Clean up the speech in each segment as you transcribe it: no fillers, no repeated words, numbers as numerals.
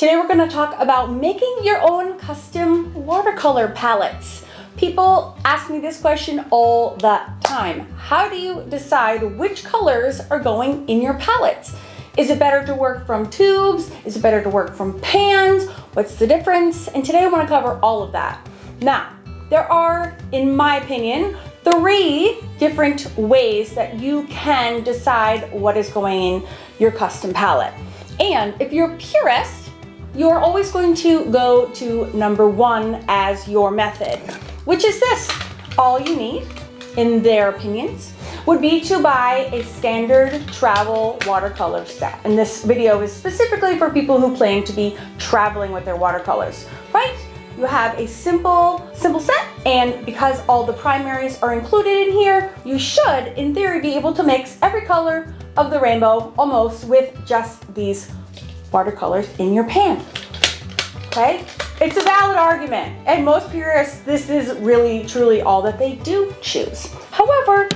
Today we're going to talk about making your own custom watercolor palettes. People ask me this question all the time. How do you decide which colors are going in your palettes? Is it better to work from tubes? Is it better to work from pans? What's the difference? And today I want to cover all of that. Now, there are, in my opinion, 3 different ways that you can decide what is going in your custom palette. And if you're a purist, you're always going to go to number 1 as your method, which is this. All you need, in their opinions, would be to buy a standard travel watercolor set. And this video is specifically for people who plan to be traveling with their watercolors, right? You have a simple set, and because all the primaries are included in here, you should, in theory, be able to mix every color of the rainbow almost with just these watercolors in your pan. Okay? It's a valid argument, and most purists, this is really, truly all that they do choose. However,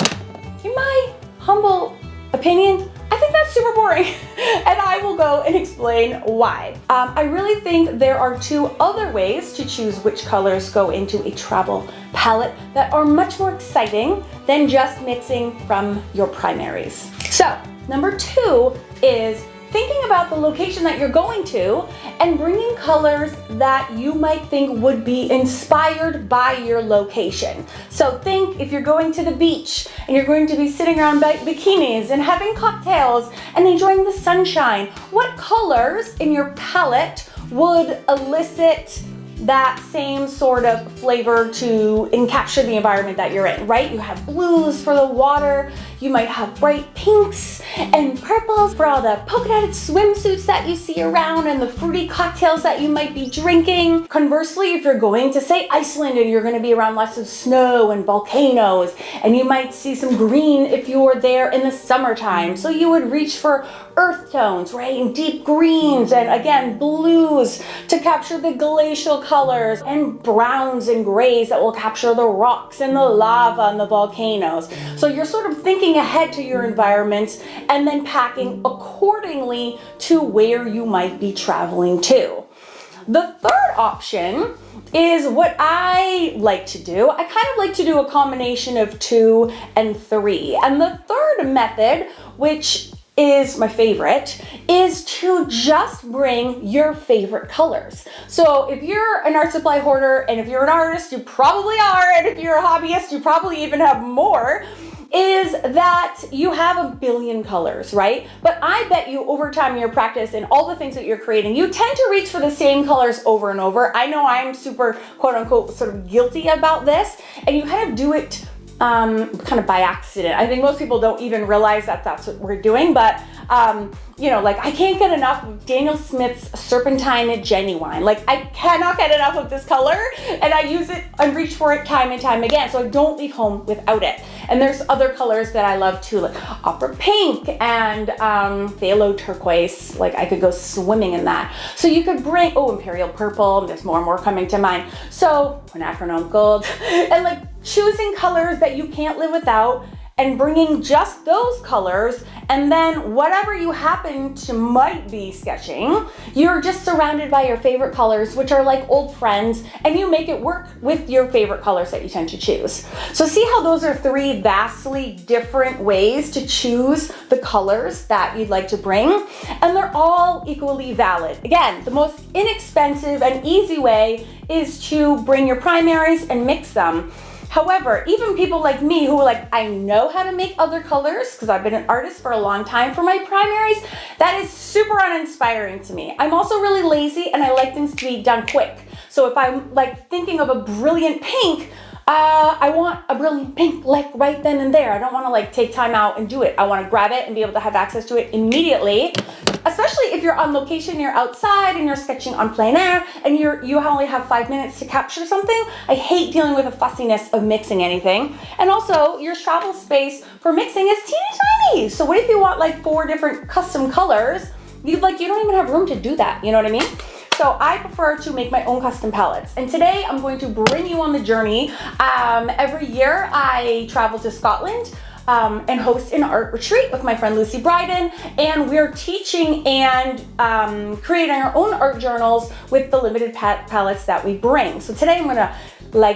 in my humble opinion, I think that's super boring, and I will go and explain why. I really think there are 2 other ways to choose which colors go into a travel palette that are much more exciting than just mixing from your primaries. So, number 2 is thinking about the location that you're going to and bringing colors that you might think would be inspired by your location. So think if you're going to the beach and you're going to be sitting around bikinis and having cocktails and enjoying the sunshine, what colors in your palette would elicit that same sort of flavor to capture the environment that you're in, right? You have blues for the water, you might have bright pinks and purples for all the polka dotted swimsuits that you see around and the fruity cocktails that you might be drinking. Conversely, if you're going to, say, Iceland and you're going to be around lots of snow and volcanoes, and you might see some green if you're there in the summertime. So you would reach for earth tones, right? And deep greens and, again, blues to capture the glacial colors, and browns and grays that will capture the rocks and the lava and the volcanoes. So you're sort of thinking ahead to your environment and then packing accordingly to where you might be traveling to. The third option is what I like to do. I kind of like to do a combination of 2 and 3. And the third method, which is my favorite, is to just bring your favorite colors. So if you're an art supply hoarder, and if you're an artist, you probably are, and if you're a hobbyist, you probably even have more, is that you have a billion colors, right? But I bet you over time, your practice and all the things that you're creating, you tend to reach for the same colors over and over. I know I'm super, quote unquote, sort of guilty about this, and you kind of do it kind of by accident. I think most people don't even realize that that's what we're doing, but you know, like I can't get enough of Daniel Smith's Serpentine Genuine. Like I cannot get enough of this color, and I use it and reach for it time and time again, so I don't leave home without it. And there's other colors that I love too, like Opera Pink and Phthalo Turquoise. Like I could go swimming in that. So you could bring, Imperial Purple, there's more and more coming to mind. So Quinacridone Gold, and like choosing colors that you can't live without and bringing just those colors, and then whatever you happen to might be sketching, you're just surrounded by your favorite colors, which are like old friends, and you make it work with your favorite colors that you tend to choose. So see how those are 3 vastly different ways to choose the colors that you'd like to bring, and they're all equally valid. Again, the most inexpensive and easy way is to bring your primaries and mix them. However, even people like me who are like, I know how to make other colors because I've been an artist for a long time for my primaries, that is super uninspiring to me. I'm also really lazy and I like things to be done quick. So if I'm like thinking of a brilliant pink, I want a brilliant pink like right then and there. I don't want to like take time out and do it. I want to grab it and be able to have access to it immediately, especially if you're on location, you're outside and you're sketching on plein air and you only have 5 minutes to capture something. I hate dealing with the fussiness of mixing anything. And also your travel space for mixing is teeny tiny. So what if you want like 4 different custom colors? You don't even have room to do that. You know what I mean? So I prefer to make my own custom palettes. And today I'm going to bring you on the journey. Every year I travel to Scotland and host an art retreat with my friend Lucy Bryden, and we're teaching and creating our own art journals with the limited palettes that we bring. So today I'm gonna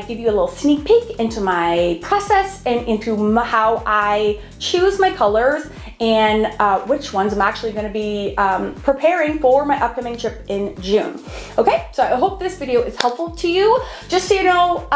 give you a little sneak peek into my process and into how I choose my colors and which ones I'm actually going to be preparing for my upcoming trip in June. Okay, so I hope this video is helpful to you. Just so you know,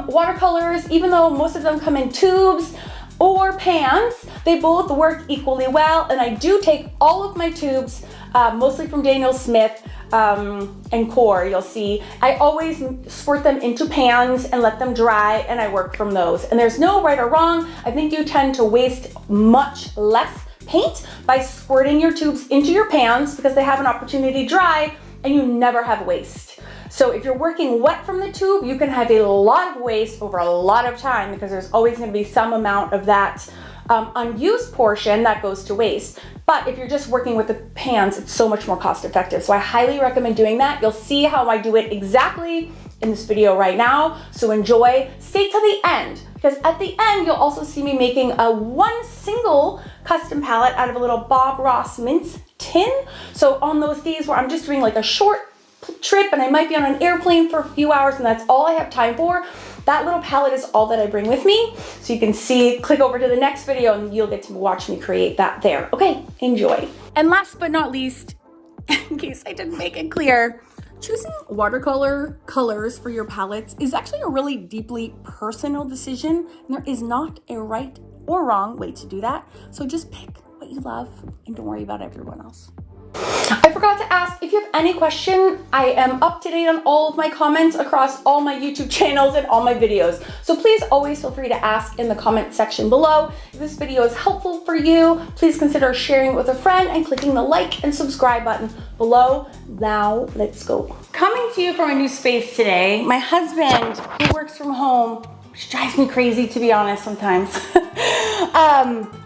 watercolors, even though most of them come in tubes or pans, they both work equally well, and I do take all of my tubes, mostly from Daniel Smith, and QoR, you'll see. I always squirt them into pans and let them dry, and I work from those. And there's no right or wrong. I think you tend to waste much less paint by squirting your tubes into your pans because they have an opportunity to dry and you never have waste. So if you're working wet from the tube, you can have a lot of waste over a lot of time because there's always going to be some amount of that unused portion that goes to waste. But if you're just working with the pans, it's so much more cost effective. So I highly recommend doing that. You'll see how I do it exactly in this video right now. So enjoy, stay till the end, because at the end, you'll also see me making one single custom palette out of a little Bob Ross mince tin. So on those days where I'm just doing like a short trip and I might be on an airplane for a few hours and that's all I have time for, that little palette is all that I bring with me. So you can see, click over to the next video and you'll get to watch me create that there. Okay, enjoy. And last but not least, in case I didn't make it clear, choosing watercolor colors for your palettes is actually a really deeply personal decision, and there is not a right or wrong way to do that. So just pick what you love and don't worry about everyone else. I forgot to ask, if you have any question, I am up to date on all of my comments across all my YouTube channels and all my videos. So please always feel free to ask in the comment section below. If this video is helpful for you, please consider sharing it with a friend and clicking the like and subscribe button below. Now let's go. Coming to you from a new space today, my husband, who works from home, which drives me crazy to be honest sometimes,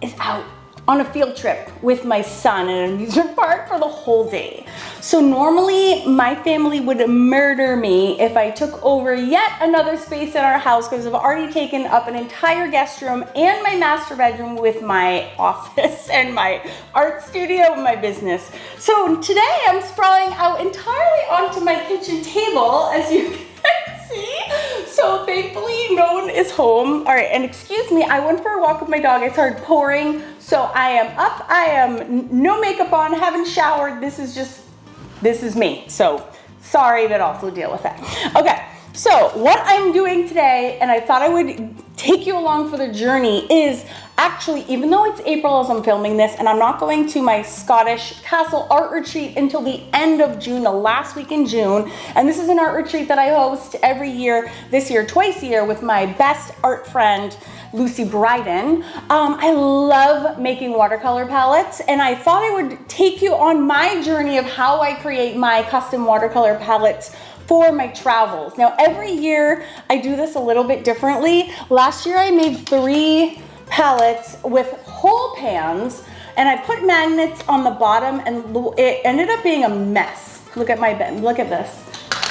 is out on a field trip with my son in an amusement park for the whole day. So normally my family would murder me if I took over yet another space in our house, because I've already taken up an entire guest room and my master bedroom with my office and my art studio and my business. So today I'm sprawling out entirely onto my kitchen table, as you can see. So thankfully no one is home. All right, and excuse me, I went for a walk with my dog. It started pouring, so I am up. I am no makeup on, haven't showered. This is me. So sorry, but also deal with that. Okay, so what I'm doing today, and I thought I would take you along for the journey, is actually, even though it's April as I'm filming this, and I'm not going to my Scottish Castle art retreat until the end of June, the last week in June, and this is an art retreat that I host every year, this year twice a year, with my best art friend, Lucy Bryden. I love making watercolor palettes, and I thought I would take you on my journey of how I create my custom watercolor palettes for my travels. Now, every year I do this a little bit differently. Last year I made 3 palettes with whole pans, and I put magnets on the bottom, and it ended up being a mess. Look at my bed, look at this.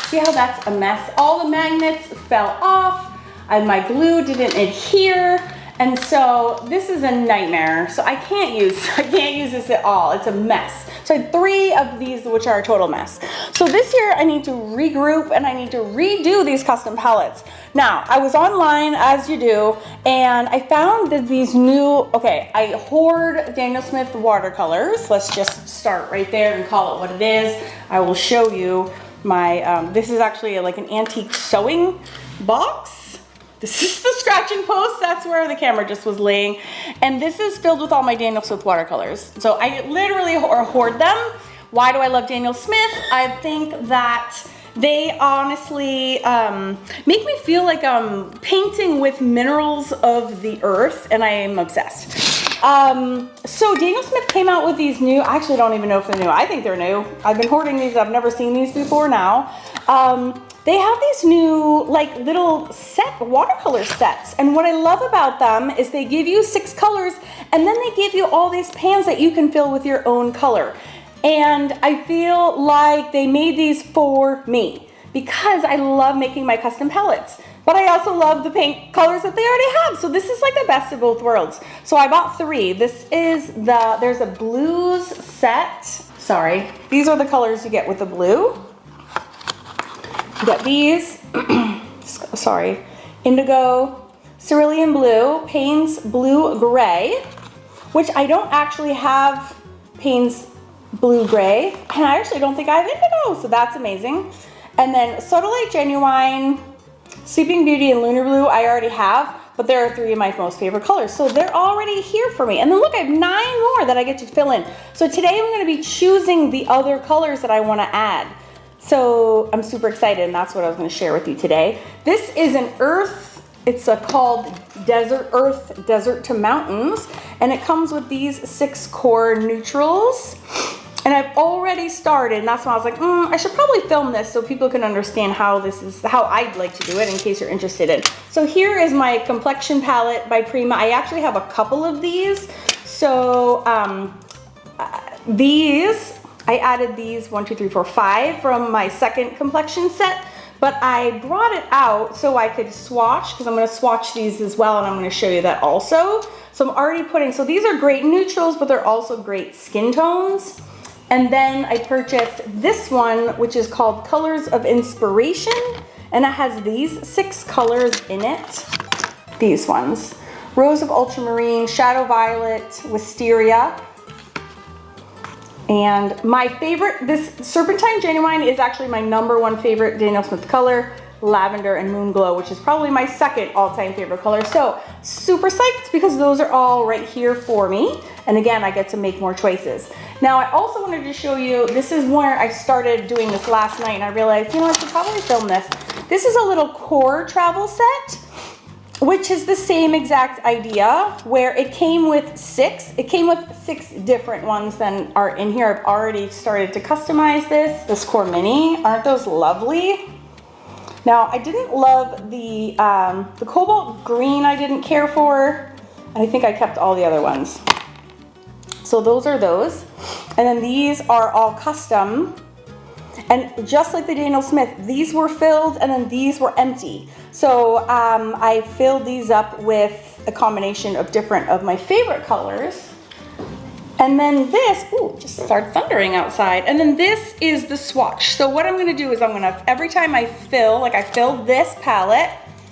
See how that's a mess? All the magnets fell off, and my glue didn't adhere, and so this is a nightmare. So I can't use this at all. It's a mess. So I had 3 of these, which are a total mess. So this year I need to regroup and I need to redo these custom palettes. Now, I was online, as you do, and I found that these new, I hoard Daniel Smith watercolors. Let's just start right there and call it what it is. I will show you my, this is actually like an antique sewing box. This is the scratching post. That's where the camera just was laying. And this is filled with all my Daniel Smith watercolors. So I literally hoard them. Why do I love Daniel Smith? I think that they honestly make me feel like I'm painting with minerals of the earth, and I am obsessed. So Daniel Smith came out with these new, I actually don't even know if they're new. I think they're new. I've been hoarding these. I've never seen these before now. They have these new like little watercolor sets, and what I love about them is they give you 6 colors, and then they give you all these pans that you can fill with your own color. And I feel like they made these for me because I love making my custom palettes. But I also love the paint colors that they already have. So this is like the best of both worlds. So I bought 3. This is there's a blues set. Sorry. These are the colors you get with the blue. You get these, sorry, indigo, cerulean blue, Payne's blue gray, which I don't actually have Payne's blue gray, and I actually don't think I have indigo, so that's amazing. And then Sodalite Genuine, Sleeping Beauty, and Lunar Blue I already have, but there are 3 of my most favorite colors. So they're already here for me. And then look, I have 9 more that I get to fill in. So today I'm gonna be choosing the other colors that I wanna add. So I'm super excited, and that's what I was gonna share with you today. This is an earth, it's called Earth Desert to Mountains, and it comes with these 6 core neutrals. And I've already started, and that's why I was like, I should probably film this so people can understand how I'd like to do it in case you're interested in. So here is my complexion palette by Prima. I actually have a couple of these. So I added these 1, 2, 3, 4, 5 from my second complexion set, but I brought it out so I could swatch, because I'm going to swatch these as well, and I'm going to show you that also. So I'm already so these are great neutrals, but they're also great skin tones. And then I purchased this one, which is called Colors of Inspiration, and it has these 6 colors in it. These ones: Rose of Ultramarine, Shadow Violet, Wisteria. And my favorite, this Serpentine Genuine is actually my #1 favorite Daniel Smith color, Lavender and Moon Glow, which is probably my second all-time favorite color. So super psyched because those are all right here for me. And again, I get to make more choices. Now I also wanted to show you, this is where I started doing this last night, and I realized, I should probably film this. This is a little Qor Travel Set, which is the same exact idea, where it came with 6. It came with 6 different ones than are in here. I've already started to customize this Qor Mini. Aren't those lovely? Now, I didn't love the cobalt green, I didn't care for. I think I kept all the other ones. So those are those. And then these are all custom. And just like the Daniel Smith, these were filled and then these were empty. So I filled these up with a combination of different of my favorite colors. And then this, just started thundering outside. And then this is the swatch. So what I'm gonna do is every time I fill, like I filled this palette,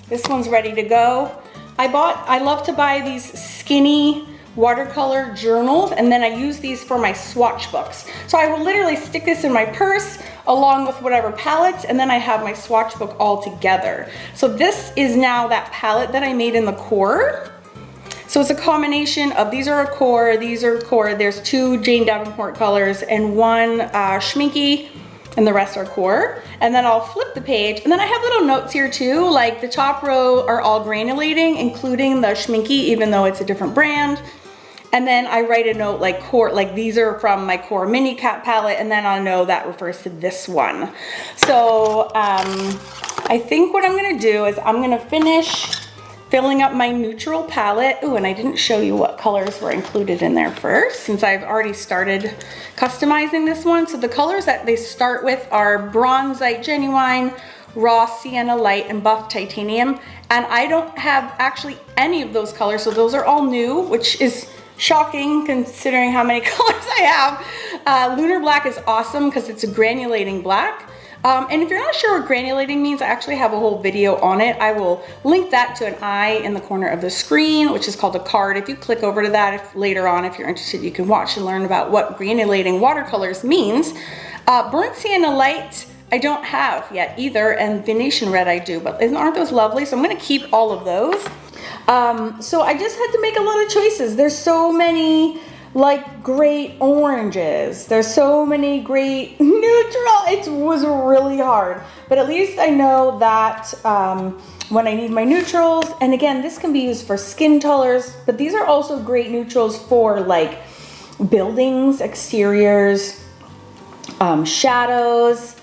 this one's ready to go. I love to buy these skinny watercolor journals, and then I use these for my swatch books. So I will literally stick this in my purse along with whatever palettes, and then I have my swatch book all together. So this is now that palette that I made in the Qor. So it's a combination of, these are a Qor, these are Qor, there's 2 Jane Davenport colors and 1 Schminke, and the rest are Qor. And then I'll flip the page, and then I have little notes here too, like the top row are all granulating, including the Schminke, even though it's a different brand. And then I write a note like Qor, like these are from my Qor mini cap palette, and then I'll know that refers to this one. So I think what I'm gonna do is I'm gonna finish filling up my neutral palette. Ooh, and I didn't show you what colors were included in there first, since I've already started customizing this one. So the colors that they start with are Bronzite Genuine, Raw Sienna Light, and Buff Titanium. And I don't have actually any of those colors, so those are all new, which is shocking considering how many colors I have. Lunar Black is awesome because it's a granulating black. And if you're not sure what granulating means, I actually have a whole video on it. I will link that to an eye in the corner of the screen, which is called a card. If you click over to that, later on, if you're interested, you can watch and learn about what granulating watercolors means. Burnt Sienna Light, I don't have yet either, and Venetian Red I do, but aren't those lovely? So I'm gonna keep all of those. So I just had to make a lot of choices. There's so many great oranges. There's so many great neutral. It was really hard, but at least I know that when I need my neutrals, and again, this can be used for skin colors, but these are also great neutrals for like buildings, exteriors, shadows,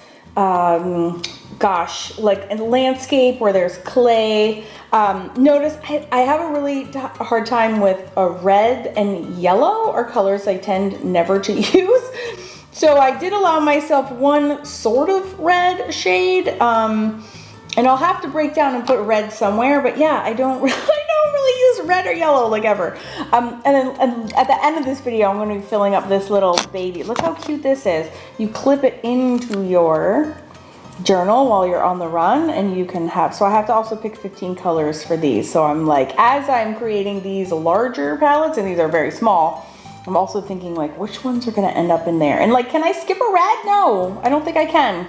gosh, like a landscape where there's clay. Notice I have a really hard time with a red and yellow, are colors I tend never to use. So I did allow myself one sort of red shade, And I'll have to break down and put red somewhere, but yeah, I don't really use red or yellow like ever. And at the end of this video, I'm going to be filling up this little baby. Look how cute this is. You clip it into your journal while you're on the run, and you can have, so I have to also pick 15 colors for these. So I'm like, as I'm creating these larger palettes, and these are very small, I'm also thinking like, which ones are going to end up in there? And like, can I skip a red? No, I don't think I can.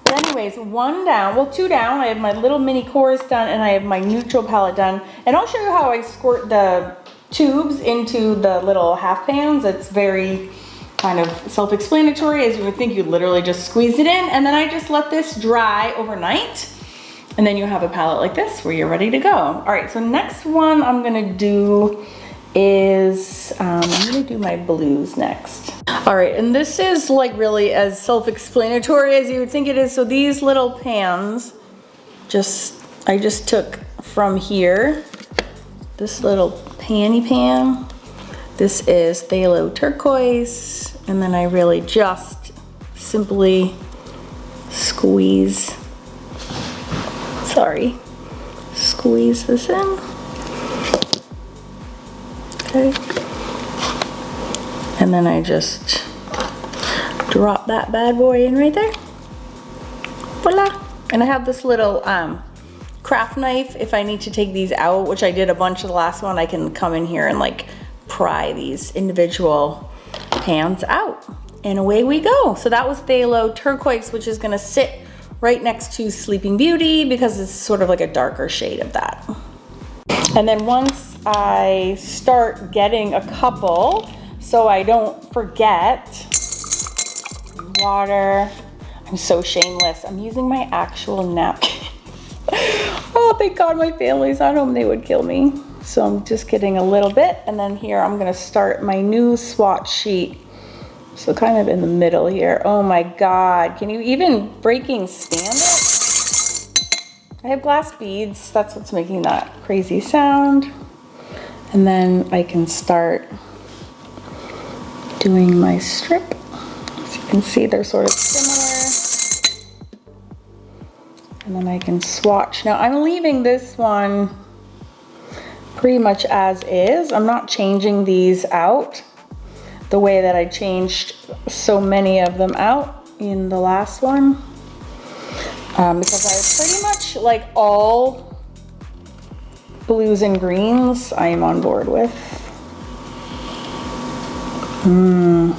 But anyways, one down, well, two down. I have my little mini chorus done, and I have my neutral palette done. And I'll show you how I squirt the tubes into the little half pans. It's very kind of self-explanatory, as you would think. You literally just squeeze it in, and then I just let this dry overnight. And then you have a palette like this where you're ready to go. All right, so next one I'm gonna do is, I'm gonna do my blues next. All right, and this is like really as self-explanatory as you would think it is. So these little pans, I just took from here, this little panny pan. This is phthalo turquoise, and then I really just simply squeeze this in. Okay. And then I just drop that bad boy in right there. Voila. And I have this little craft knife. If I need to take these out, which I did a bunch of the last one, I can come in here and like pry these individual pans out. And away we go. So that was phthalo turquoise, which is gonna sit right next to Sleeping Beauty because it's sort of like a darker shade of that. And then once I start getting a couple, so I don't forget, water. I'm so shameless. I'm using my actual napkin. Oh, thank God my family's not home. They would kill me. So I'm just getting a little bit, and then here I'm gonna start my new swatch sheet. So kind of in the middle here. Oh my God, can you even freaking stand it? I have glass beads, that's what's making that crazy sound. And then I can start doing my strip. As you can see, they're sort of similar. And then I can swatch. Now I'm leaving this one pretty much as is. I'm not changing these out the way that I changed so many of them out in the last one. Because I pretty much like all blues and greens I am on board with. And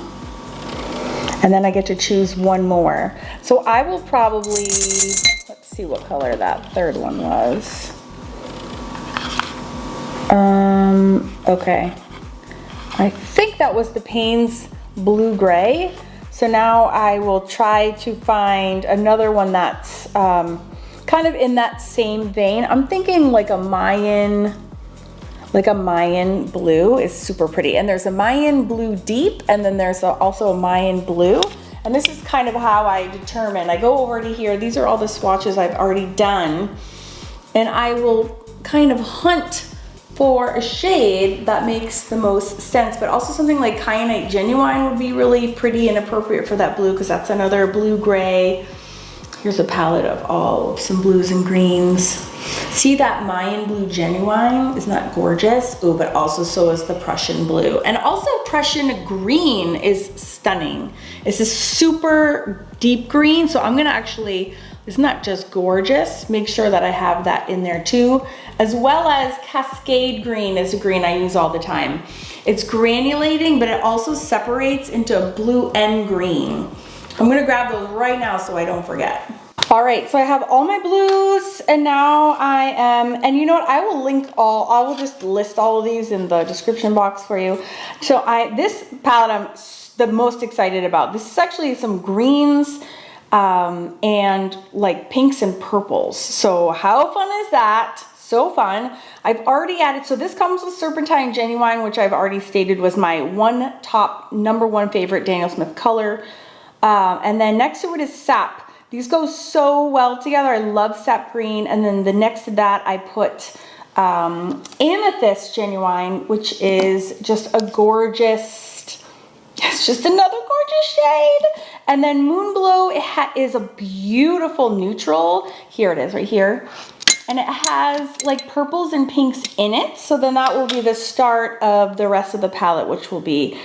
then I get to choose one more. So I will probably, let's see what color that third one was. Okay. I think that was the Payne's Blue Gray. So now I will try to find another one that's kind of in that same vein. I'm thinking like a Mayan blue is super pretty. And there's a Mayan blue deep, and then there's also a Mayan blue. And this is kind of how I determine. I go over to here. These are all the swatches I've already done. And I will kind of hunt for a shade that makes the most sense, but also something like Kyanite Genuine would be really pretty and appropriate for that blue, because that's another blue gray. Here's a palette of all of some blues and greens. See that Mayan Blue Genuine? Isn't that gorgeous? Oh, but also so is the Prussian Blue. And also Prussian Green is stunning. It's a super deep green, so I'm gonna actually, isn't that just gorgeous? Make sure that I have that in there too. As well as Cascade Green is a green I use all the time. It's granulating, but it also separates into a blue and green. I'm gonna grab those right now so I don't forget. All right, so I have all my blues, and now I am, and you know what, I will link all, I will just list all of these in the description box for you. So this palette I'm the most excited about. This is actually some greens, and like pinks and purples. So how fun is that? So fun. I've already added, so this comes with Serpentine Genuine, which I've already stated was my number one favorite Daniel Smith color. And then next to it is Sap. These go so well together. I love Sap Green. And then the next to that, I put Amethyst Genuine, which is just a gorgeous, it's just another gorgeous shade. And then Moon Glow is a beautiful neutral. Here it is right here. And it has like purples and pinks in it. So then that will be the start of the rest of the palette, which will be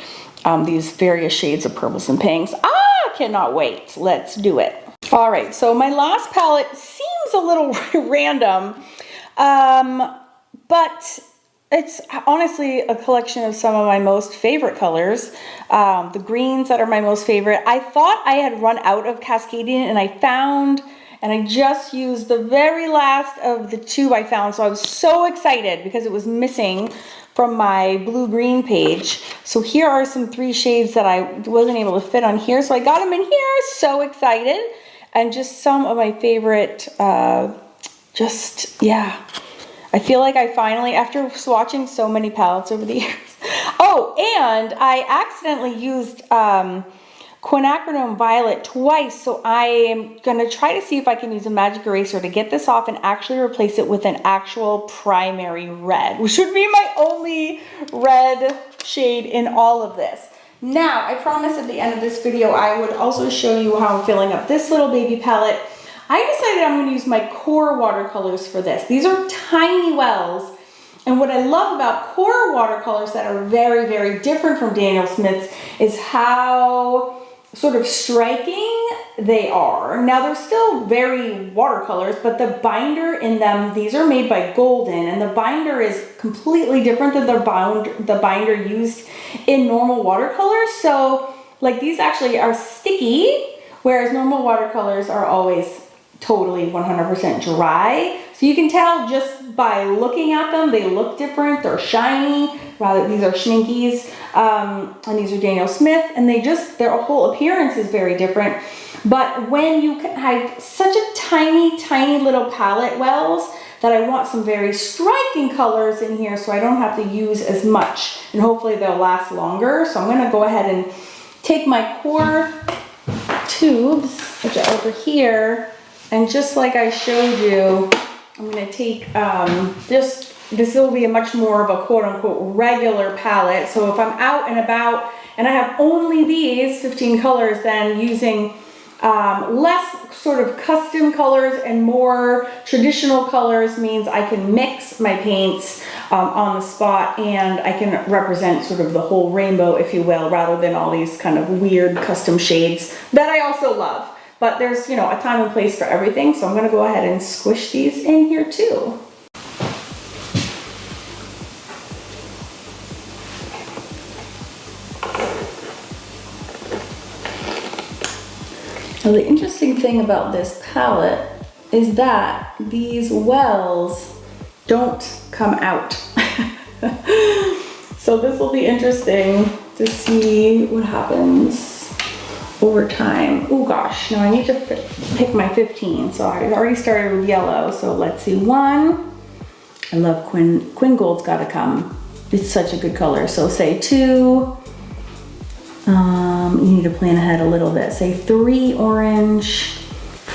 these various shades of purples and pinks. Ah, cannot wait. Let's do it. All right, so my last palette seems a little random, but it's honestly a collection of some of my most favorite colors. The greens that are my most favorite. I thought I had run out of Cascadian, and I found, and I just used the very last of the two I found. So I was so excited because it was missing from my blue-green page. So here are some 3 shades that I wasn't able to fit on here. So I got them in here, so excited. And just some of my favorite, yeah. I feel like I finally, after swatching so many palettes over the years. Oh, and I accidentally used Quinacridone Violet twice, so I am gonna try to see if I can use a magic eraser to get this off and actually replace it with an actual primary red, which would be my only red shade in all of this. Now, I promised at the end of this video I would also show you how I'm filling up this little baby palette. I decided I'm going to use my QoR watercolors for this. These are tiny wells, and what I love about QoR watercolors that are very, very different from Daniel Smith's is how sort of striking they are. Now, they're still very watercolors, but the binder in them, these are made by Golden, and the binder is completely different than the binder used in normal watercolors. So, like, these actually are sticky, whereas normal watercolors are always totally 100% dry. So you can tell just by looking at them, they look different. They're shiny. Rather, these are Schminkes, and these are Daniel Smith, and their whole appearance is very different. But when you have such a tiny, tiny little palette wells, that I want some very striking colors in here so I don't have to use as much, and hopefully they'll last longer. So I'm gonna go ahead and take my QoR tubes, which are over here, and just like I showed you, I'm gonna take this will be a much more of a quote unquote regular palette. So if I'm out and about and I have only these 15 colors, then using less sort of custom colors and more traditional colors means I can mix my paints on the spot, and I can represent sort of the whole rainbow, if you will, rather than all these kind of weird custom shades that I also love. But there's, you know, a time and place for everything, so I'm gonna go ahead and squish these in here too. Now, the interesting thing about this palette is that these wells don't come out. So this will be interesting to see what happens over time. Oh gosh, now I need to pick my 15. So I already started with yellow, so let's see. 1, I love Quin Gold's gotta come. It's such a good color. So say 2, you need to plan ahead a little bit. Say 3 orange,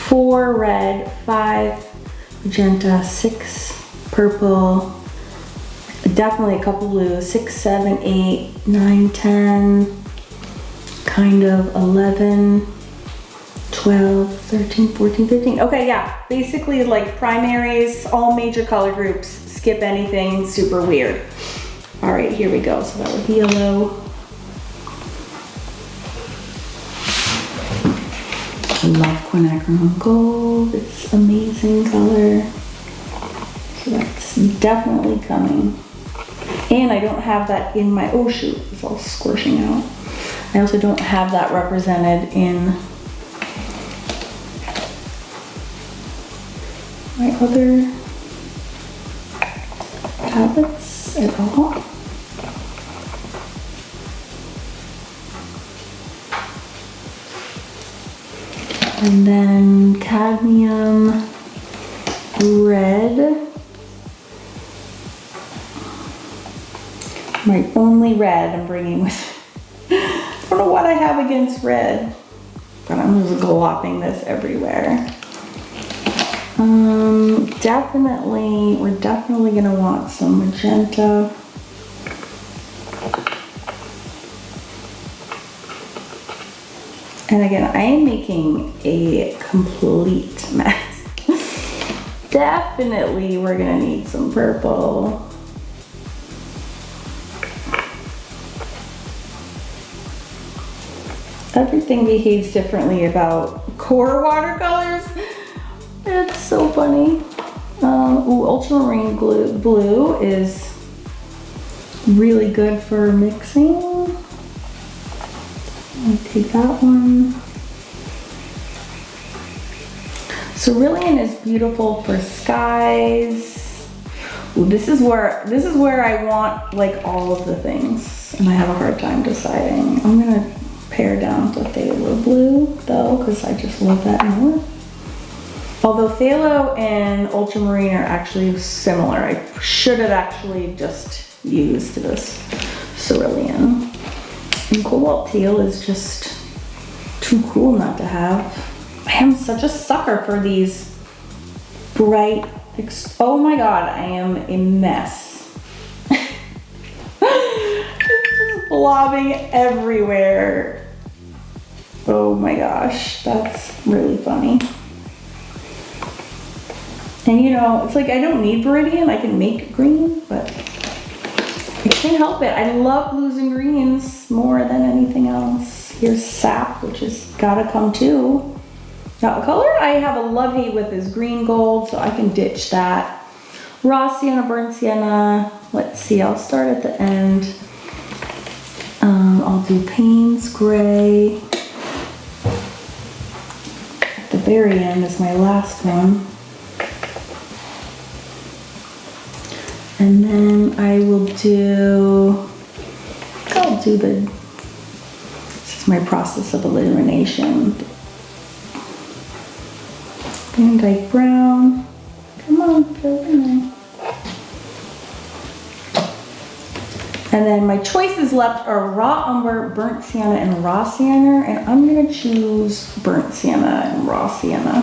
4 red, 5 magenta, 6 purple, definitely a couple blues, 6, 7, 8, 9, 10, kind of 11, 12, 13, 14, 15. Okay, yeah, basically like primaries, all major color groups, skip anything, super weird. All right, here we go. So that would be yellow. I love Quinacridone Gold, it's amazing color. So that's definitely coming. And I don't have that in my, oh shoot, it's all squishing out. I also don't have that represented in my other palettes at all. And then cadmium red. My only red I'm bringing with. I don't know what I have against red, but I'm just glopping this everywhere. We're definitely gonna want some magenta. And again, I am making a complete mess. Definitely we're gonna need some purple. Everything behaves differently about QoR watercolors. It's so funny. Ooh, Ultramarine Blue is really good for mixing. I'll take that one. Cerulean is beautiful for skies. Ooh, this is where I want like all of the things, and I have a hard time deciding. I'm gonna pare down to Phthalo Blue though, because I just love that more. Although Phthalo and Ultramarine are actually similar, I should have actually just used this Cerulean. And Cobalt Teal is just too cool not to have. I am such a sucker for these bright, oh my god, I am a mess. It's just blobbing everywhere. Oh my gosh, that's really funny. And you know, it's like I don't need Viridian, I can make green, but I can't help it. I love blues and greens more than anything else. Here's Sap, which has gotta come too. Now, a color I have a love-hate with is green gold, so I can ditch that. Raw Sienna, burnt Sienna. Let's see, I'll start at the end. I'll do Payne's Gray. At the very end is my last one. And then I will do, I'll do this is my process of elimination. Van Dyke Brown, come on, fill in there. And then my choices left are Raw Umber, Burnt Sienna, and Raw Sienna, and I'm gonna choose Burnt Sienna and Raw Sienna.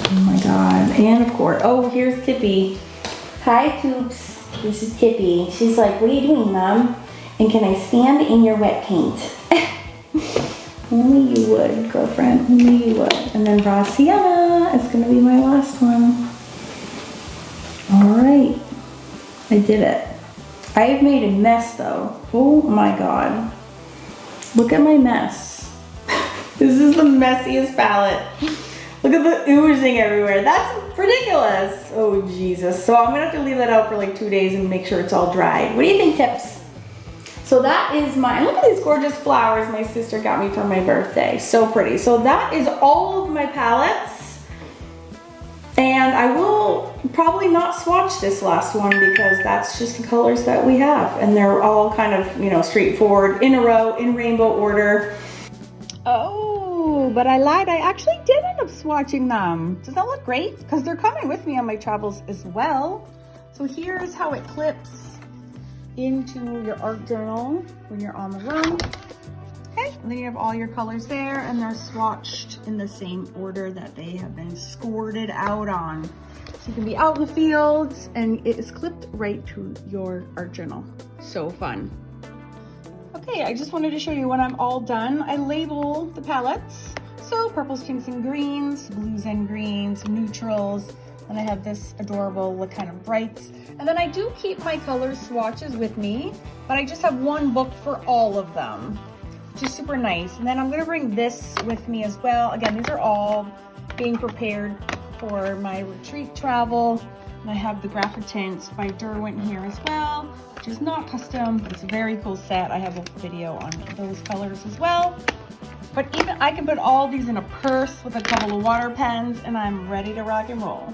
Oh my god, and of course, oh, here's Tippy. Hi, Toops. This is Tippy. She's like, what are you doing, Mom? And can I stand in your wet paint? Only you would, girlfriend. Only you would. And then Raw Sienna is gonna be my last one. All right, I did it. I have made a mess though. Oh my god. Look at my mess. This is the messiest palette. Look at the oozing everywhere. That's ridiculous. Oh, Jesus. So I'm gonna have to leave that out for like 2 days and make sure it's all dried. What do you think, Tips? So that is my, look at these gorgeous flowers my sister got me for my birthday. So pretty. So that is all of my palettes. And I will probably not swatch this last one because that's just the colors that we have. And they're all kind of, you know, straightforward, in a row, in rainbow order. Oh, but I lied. I actually did end up swatching them. Does that look great? Because they're coming with me on my travels as well. So here's how it clips into your art journal when you're on the run. Okay, and then you have all your colors there, and they're swatched in the same order that they have been scored out on. So you can be out in the fields, and it is clipped right to your art journal. So fun. Okay, I just wanted to show you when I'm all done, I label the palettes. So purples, pinks, and greens, blues and greens, neutrals, and I have this adorable like kind of brights. And then I do keep my color swatches with me, but I just have one book for all of them, which is super nice. And then I'm gonna bring this with me as well. Again, these are all being prepared for my retreat travel. And I have the Graphic Tints by Derwent here as well, which is not custom, but it's a very cool set. I have a video on those colors as well. But even I can put all these in a purse with a couple of water pens, and I'm ready to rock and roll.